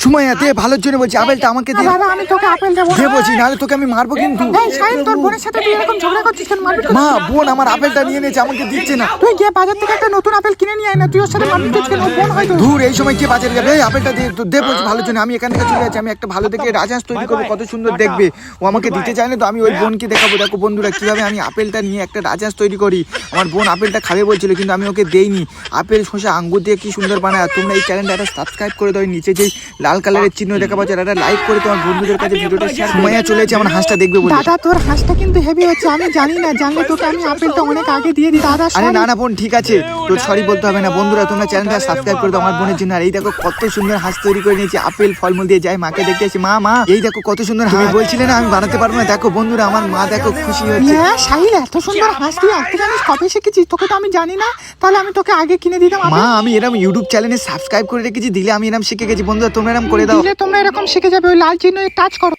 সুমাইয়া দে ভালোর জন্য বলছি, আপেলটা আমাকে দে। বাবা আমি তোকে আপেল দেবো দে বলছি, নাহলে তোকে আমি মারবো কিন্তু। এই সাহিল, তোর বোনের সাথে তুই এরকম ঝগড়া করছিস কেন? মারপিট মা বোন আমার আপেলটা নিয়ে নিয়েছে, আমাকে দিচ্ছে না। তুই গিয়ে বাজার থেকে একটা নতুন আপেল কিনে নিয়ে আয় না, তুই ওর সাথে মারপিট করছিস কেন? ও বোন হয়তো। দূর এই সময় কে বাজারে যাবে? এই আপেলটা দে, তো দে বলছি ভালোর জন্য। আমি এখান থেকে চলে যাচ্ছি, আমি একটা ভালো দেখে রাজহাঁস তৈরি করবো, কত সুন্দর দেখবে। ও আমাকে দিতে চায় না, তো আমি ওই বোনকে দেখাবো। দেখো বন্ধুরা কিভাবে আমি আপেলটা নিয়ে একটা রাজহাঁস তৈরি করি। আমার বোন আপেলটা খাবে বলছিল, কিন্তু আমি ওকে দেইনি। আপেল শসা আঙ্গুর দিয়ে কি সুন্দর বানায়। আর তোমরা এই চ্যানেলটা একটা সাবস্ক্রাইব করে দাও, নিচে যে লাল কালারের চিহ্ন দেখা পাচ্ছ একটা লাইক করে তোমার বন্ধুদের কাছে ভিডিওটা শেয়ার। সুমাইয়া চলে যাচ্ছে আমার হাঁসটা দেখবে বলে। দাদা তোর হাঁসটা কিন্তু হেভি হচ্ছে, আমি জানি না, জানলে তোকে আমি আপেলটা অনেক আগে দিয়ে দিই। দাদা আরে sorry। না না বোন ঠিক আছে, তোর সরি বলতে হবে না। বন্ধুরা তোমরা চ্যানেলটা সাবস্ক্রাইব করে দাও আমার বোনের জন্য। আর এই দেখো কত সুন্দর হাঁস তৈরি করে নিয়েছি, আপেল ফলমূল দিয়ে। যাই মাকে দেখে আসি, মা মা এই দেখো কত সুন্দর। তুমি বলছিলে না আমি বানাতে পারবো না, দেখো বন্ধুরা আমার মা দেখো খুশি হচ্ছে। হ্যাঁ সাহিল, এত সুন্দর হাঁস তুই আঁকতে জানিস? কবে শিখেছিস? তোকে তো আমি জানি না, তাহলে আমি তোকে আগে কিনে দিতাম। মা আমি এরকম ইউটিউব চ্যানেলে সাবস্ক্রাইব করে রেখেছি, দিলে আমি এরকম শিখে গেছি। বন্ধুরা তোমরা এরকম করে দাও। দিলে তোমরা এরকম শিখে যাবে। ওই লাল চিহ্ন টাচ করো।